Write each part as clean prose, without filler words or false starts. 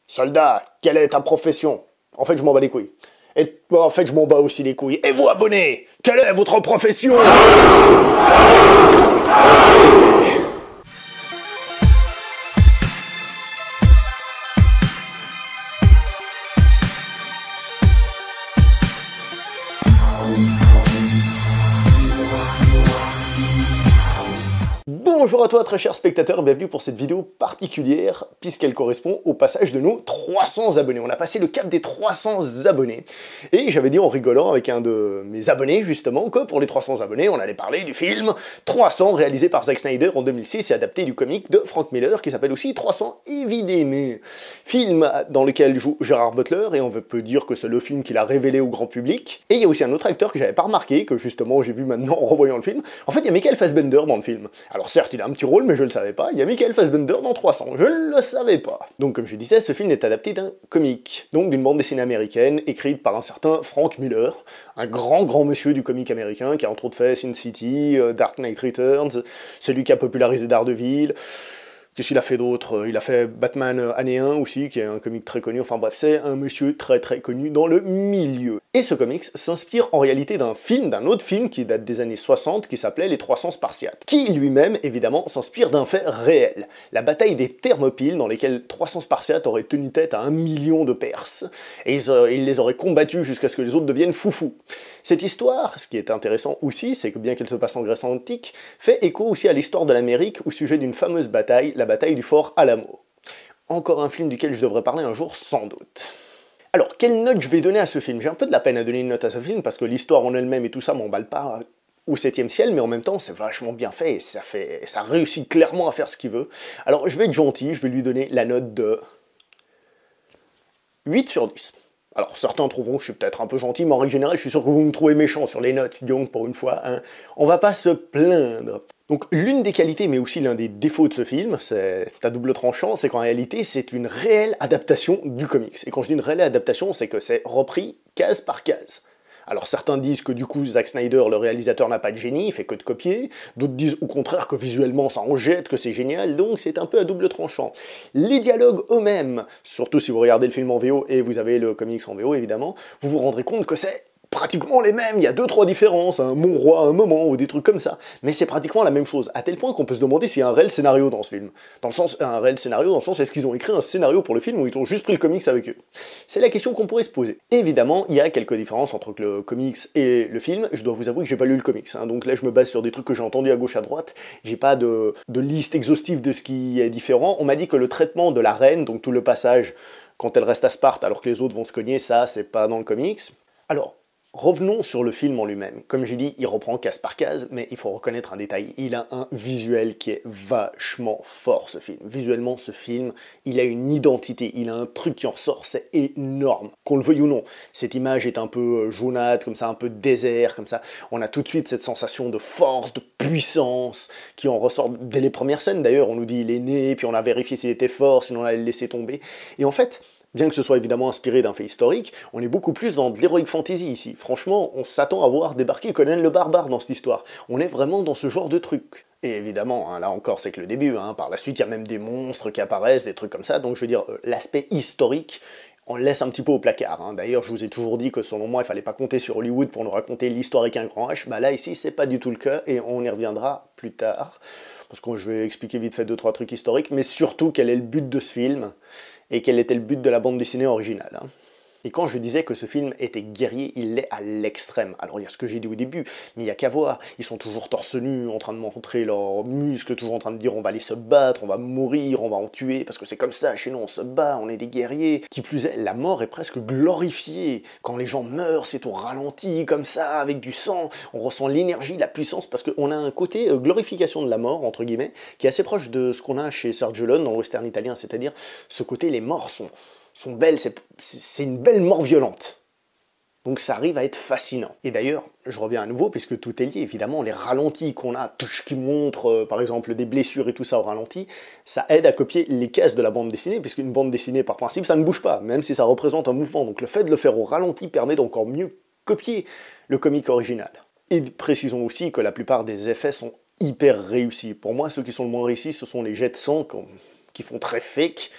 Soldat, quelle est ta profession? En fait, je m'en bats les couilles. Et en fait, je m'en bats aussi les couilles. Et vous, abonnés, quelle est votre profession? Bonjour à toi très chers spectateurs et bienvenue pour cette vidéo particulière puisqu'elle correspond au passage de nos 300 abonnés. On a passé le cap des 300 abonnés et j'avais dit en rigolant avec un de mes abonnés justement que pour les 300 abonnés on allait parler du film 300 réalisé par Zack Snyder en 2006 et adapté du comic de Frank Miller qui s'appelle aussi 300 évidemment. Film dans lequel joue Gerard Butler et on peut dire que c'est le film qu'il a révélé au grand public. Et il y a aussi un autre acteur que j'avais pas remarqué, que justement j'ai vu maintenant en revoyant le film. En fait il y a Michael Fassbender dans le film. Alors certes il a un petit rôle mais je le savais pas, il y a Michael Fassbender dans 300, je le savais pas. Donc comme je disais, ce film est adapté d'un comic, donc d'une bande dessinée américaine écrite par un certain Frank Miller, un grand monsieur du comic américain qui a entre autres fait Sin City, Dark Knight Returns, celui qui a popularisé Daredevil. Qu'est-ce qu'il a fait d'autre? Il a fait Batman année 1 aussi, qui est un comic très connu. Enfin bref, c'est un monsieur très connu dans le milieu. Et ce comics s'inspire en réalité d'un film, d'un autre film qui date des années 60, qui s'appelait Les 300 Spartiates, qui lui-même, évidemment, s'inspire d'un fait réel. La bataille des Thermopyles, dans lesquelles 300 Spartiates auraient tenu tête à 1 million de Perses, et ils les auraient combattus jusqu'à ce que les autres deviennent foufous. Cette histoire, ce qui est intéressant aussi, c'est que bien qu'elle se passe en Grèce antique, fait écho aussi à l'histoire de l'Amérique au sujet d'une fameuse bataille, la bataille du fort Alamo. Encore un film duquel je devrais parler un jour sans doute. Alors, quelle note je vais donner à ce film? J'ai un peu de la peine à donner une note à ce film, parce que l'histoire en elle-même et tout ça m'emballe pas au 7e ciel, mais en même temps, c'est vachement bien fait, et ça réussit clairement à faire ce qu'il veut. Alors, je vais être gentil, je vais lui donner la note de 8 sur 10. Alors certains trouveront que je suis peut-être un peu gentil, mais en règle générale, je suis sûr que vous me trouvez méchant sur les notes, donc pour une fois, hein, on va pas se plaindre. Donc l'une des qualités, mais aussi l'un des défauts de ce film, c'est à double tranchant, c'est qu'en réalité, c'est une réelle adaptation du comics. Et quand je dis une réelle adaptation, c'est que c'est repris case par case. Alors certains disent que du coup Zack Snyder, le réalisateur, n'a pas de génie, il fait que de copier, d'autres disent au contraire que visuellement ça en jette, que c'est génial, donc c'est un peu à double tranchant. Les dialogues eux-mêmes, surtout si vous regardez le film en VO et vous avez le comics en VO évidemment, vous vous rendrez compte que c'est pratiquement les mêmes, il y a 2-3 différences, un mon roi à un moment, ou des trucs comme ça, mais c'est pratiquement la même chose, à tel point qu'on peut se demander s'il y a un réel scénario dans ce film. Dans le sens, un réel scénario dans le sens, est-ce qu'ils ont écrit un scénario pour le film ou ils ont juste pris le comics avec eux? C'est la question qu'on pourrait se poser. Évidemment, il y a quelques différences entre le comics et le film, je dois vous avouer que j'ai pas lu le comics, hein, donc là je me base sur des trucs que j'ai entendus à gauche à droite, j'ai pas de liste exhaustive de ce qui est différent. On m'a dit que le traitement de la reine, donc tout le passage quand elle reste à Sparte alors que les autres vont se cogner, ça c'est pas dans le comics. Alors, revenons sur le film en lui-même. Comme j'ai dit, il reprend case par case, mais il faut reconnaître un détail. Il a un visuel qui est vachement fort, ce film. Visuellement, ce film, il a une identité, il a un truc qui en ressort, c'est énorme. Qu'on le veuille ou non, cette image est un peu jaunâtre, comme ça, un peu désert, comme ça. On a tout de suite cette sensation de force, de puissance, qui en ressort dès les premières scènes. D'ailleurs, on nous dit il est né, puis on a vérifié s'il était fort, sinon on allait le laisser tomber. Et en fait, bien que ce soit évidemment inspiré d'un fait historique, on est beaucoup plus dans de l'heroic fantasy ici. Franchement, on s'attend à voir débarquer Conan le Barbare dans cette histoire. On est vraiment dans ce genre de truc. Et évidemment, hein, là encore c'est que le début, hein, par la suite il y a même des monstres qui apparaissent, des trucs comme ça, donc je veux dire, l'aspect historique, on le laisse un petit peu au placard. Hein. D'ailleurs, je vous ai toujours dit que selon moi, il fallait pas compter sur Hollywood pour nous raconter l'histoire avec un grand H. Bah là, ici, c'est pas du tout le cas, et on y reviendra plus tard. Parce que je vais expliquer vite fait 2-3 trucs historiques, mais surtout quel est le but de ce film, et quel était le but de la bande dessinée originale. Hein. Et quand je disais que ce film était guerrier, il l'est à l'extrême. Alors il y a ce que j'ai dit au début, mais il y a qu'à voir. Ils sont toujours torse nu, en train de montrer leurs muscles, toujours en train de dire on va aller se battre, on va mourir, on va en tuer, parce que c'est comme ça, chez nous on se bat, on est des guerriers. Qui plus est, la mort est presque glorifiée. Quand les gens meurent, c'est au ralenti, comme ça, avec du sang, on ressent l'énergie, la puissance, parce qu'on a un côté glorification de la mort, entre guillemets, qui est assez proche de ce qu'on a chez Sergio Leone dans le western italien, c'est-à-dire ce côté les morts sont belles, c'est une belle mort violente. Donc ça arrive à être fascinant. Et d'ailleurs, je reviens à nouveau, puisque tout est lié, évidemment, les ralentis qu'on a, qui montrent par exemple des blessures et tout ça au ralenti, ça aide à copier les cases de la bande dessinée, puisqu'une bande dessinée, par principe, ça ne bouge pas, même si ça représente un mouvement. Donc le fait de le faire au ralenti permet d'encore mieux copier le comic original. Et précisons aussi que la plupart des effets sont hyper réussis. Pour moi, ceux qui sont le moins réussis, ce sont les jets de sang qui font très fake,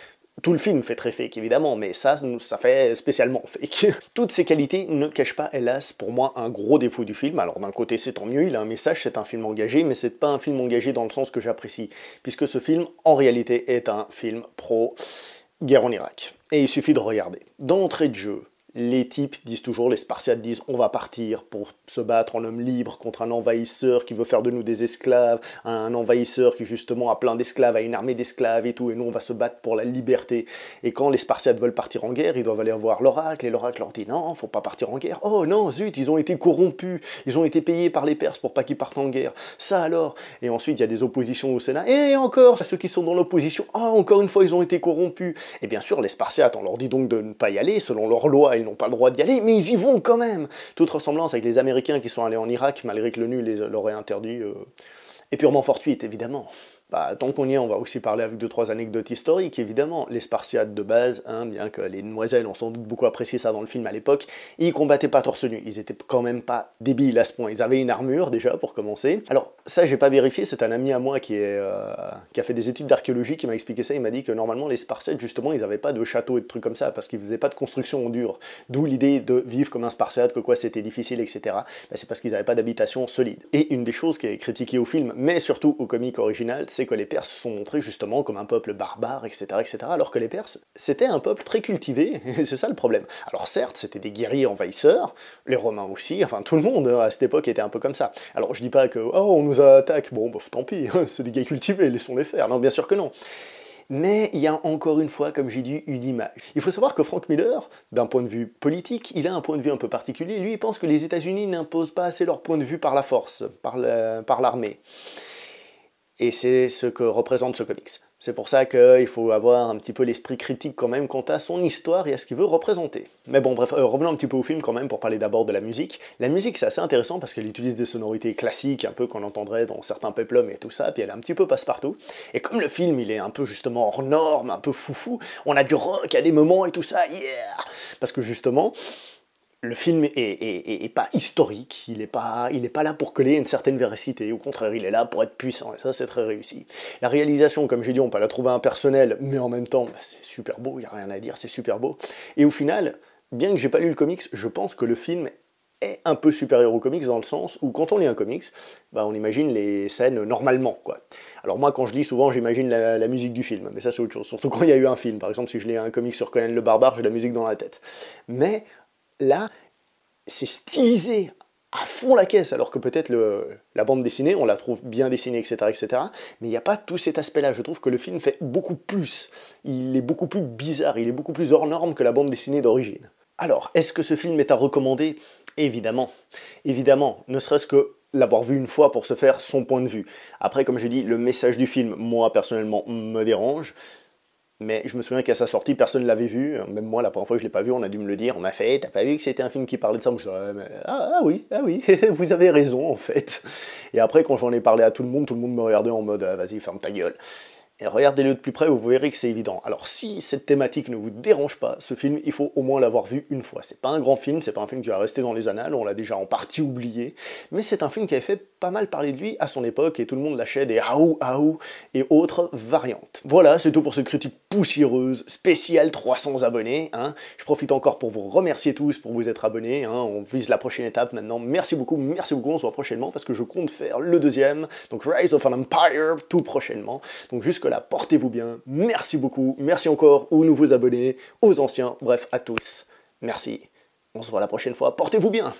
Tout le film fait très fake, évidemment, mais ça fait spécialement fake. Toutes ces qualités ne cachent pas, hélas, pour moi, un gros défaut du film. Alors d'un côté, c'est tant mieux, il a un message, c'est un film engagé, mais c'est pas un film engagé dans le sens que j'apprécie, puisque ce film, en réalité, est un film pro-guerre en Irak. Et il suffit de regarder. D'entrée de jeu, les types disent toujours, les Spartiates disent on va partir pour se battre en homme libre contre un envahisseur qui veut faire de nous des esclaves, un envahisseur qui justement a plein d'esclaves, a une armée d'esclaves et tout, et nous on va se battre pour la liberté. Et quand les Spartiates veulent partir en guerre, ils doivent aller voir l'oracle, et l'oracle leur dit non, faut pas partir en guerre. Oh non, zut, ils ont été corrompus, ils ont été payés par les Perses pour pas qu'ils partent en guerre. Ça alors. Et ensuite il y a des oppositions au Sénat, et encore, ceux qui sont dans l'opposition, oh encore une fois ils ont été corrompus. Et bien sûr les Spartiates, on leur dit donc de ne pas y aller, selon leurs lois, ils n'ont pas le droit d'y aller, mais ils y vont quand même. Toute ressemblance avec les Américains qui sont allés en Irak, malgré que l'ONU l'aurait interdit, est purement fortuite, évidemment. Bah, tant qu'on y est, on va aussi parler avec 2-3 anecdotes historiques, évidemment. Les Spartiates de base, hein, bien que les demoiselles ont sans doute beaucoup apprécié ça dans le film à l'époque, ils combattaient pas torse nu, ils étaient quand même pas débiles à ce point. Ils avaient une armure déjà, pour commencer. Alors, ça j'ai pas vérifié, c'est un ami à moi qui a fait des études d'archéologie qui m'a expliqué ça, il m'a dit que normalement les Spartiates, justement, ils avaient pas de château et de trucs comme ça, parce qu'ils faisaient pas de construction en dur. D'où l'idée de vivre comme un Spartiate, que quoi c'était difficile, etc. Bah, c'est parce qu'ils avaient pas d'habitation solide. Et une des choses qui est critiquée au film, mais surtout au comique original, c'est que les Perses sont montrés justement comme un peuple barbare, etc., etc., alors que les Perses, c'était un peuple très cultivé, et c'est ça le problème. Alors certes, c'était des guerriers envahisseurs, les Romains aussi, enfin tout le monde à cette époque était un peu comme ça. Alors je dis pas que, oh, on nous attaque, bon, bah, tant pis, c'est des gars cultivés, laissons-les faire, non, bien sûr que non. Mais il y a encore une fois, comme j'ai dit, une image. Il faut savoir que Frank Miller, d'un point de vue politique, il a un point de vue un peu particulier. Lui, il pense que les États-Unis n'imposent pas assez leur point de vue par la force, par l'armée. Et c'est ce que représente ce comics. C'est pour ça qu'il faut avoir un petit peu l'esprit critique quand même quant à son histoire et à ce qu'il veut représenter. Mais bon, bref, revenons un petit peu au film quand même pour parler d'abord de la musique. La musique, c'est assez intéressant parce qu'elle utilise des sonorités classiques, un peu qu'on entendrait dans certains peplums et tout ça, puis elle est un petit peu passe-partout. Et comme le film, il est un peu justement hors norme, un peu foufou, on a du rock à des moments et tout ça, yeah. Parce que justement, le film est pas historique, il est pas là pour coller une certaine véracité, au contraire, il est là pour être puissant, et ça c'est très réussi. La réalisation, comme j'ai dit, on peut la trouver impersonnelle, mais en même temps, c'est super beau, il n'y a rien à dire, c'est super beau. Et au final, bien que j'ai pas lu le comics, je pense que le film est un peu supérieur aux comics dans le sens où quand on lit un comics, bah on imagine les scènes normalement, quoi. Alors moi, quand je lis, souvent j'imagine la musique du film, mais ça c'est autre chose, surtout quand il y a eu un film. Par exemple, si je lis un comics sur Conan le Barbare, j'ai la musique dans la tête. Mais là, c'est stylisé à fond la caisse, alors que peut-être la bande dessinée, on la trouve bien dessinée, etc., etc., mais il n'y a pas tout cet aspect-là. Je trouve que le film fait beaucoup plus. Il est beaucoup plus bizarre, il est beaucoup plus hors norme que la bande dessinée d'origine. Alors, est-ce que ce film est à recommander? Évidemment. Évidemment, ne serait-ce que l'avoir vu une fois pour se faire son point de vue. Après, comme j'ai dit, le message du film, moi, personnellement, me dérange. Mais je me souviens qu'à sa sortie, personne ne l'avait vu. Même moi, la première fois que je ne l'ai pas vu, on a dû me le dire. On m'a fait, t'as pas vu que c'était un film qui parlait de ça? Moi, je dis, ah oui, vous avez raison, en fait. Et après, quand j'en ai parlé à tout le monde me regardait en mode, ah, vas-y, ferme ta gueule. Et regardez-le de plus près, vous verrez que c'est évident. Alors si cette thématique ne vous dérange pas, ce film, il faut au moins l'avoir vu une fois. C'est pas un grand film, c'est pas un film qui va rester dans les annales, on l'a déjà en partie oublié, mais c'est un film qui avait fait pas mal parler de lui à son époque, et tout le monde lâchait des aou aou et autres variantes. Voilà, c'est tout pour cette critique poussiéreuse, spéciale 300 abonnés. Hein. Je profite encore pour vous remercier tous pour vous être abonnés, hein. On vise la prochaine étape maintenant. Merci beaucoup, on se voit prochainement, parce que je compte faire le deuxième, donc Rise of an Empire, tout prochainement. Donc jusque-là, portez-vous bien, merci beaucoup, merci encore aux nouveaux abonnés, aux anciens, bref, à tous. Merci, on se voit la prochaine fois, portez-vous bien.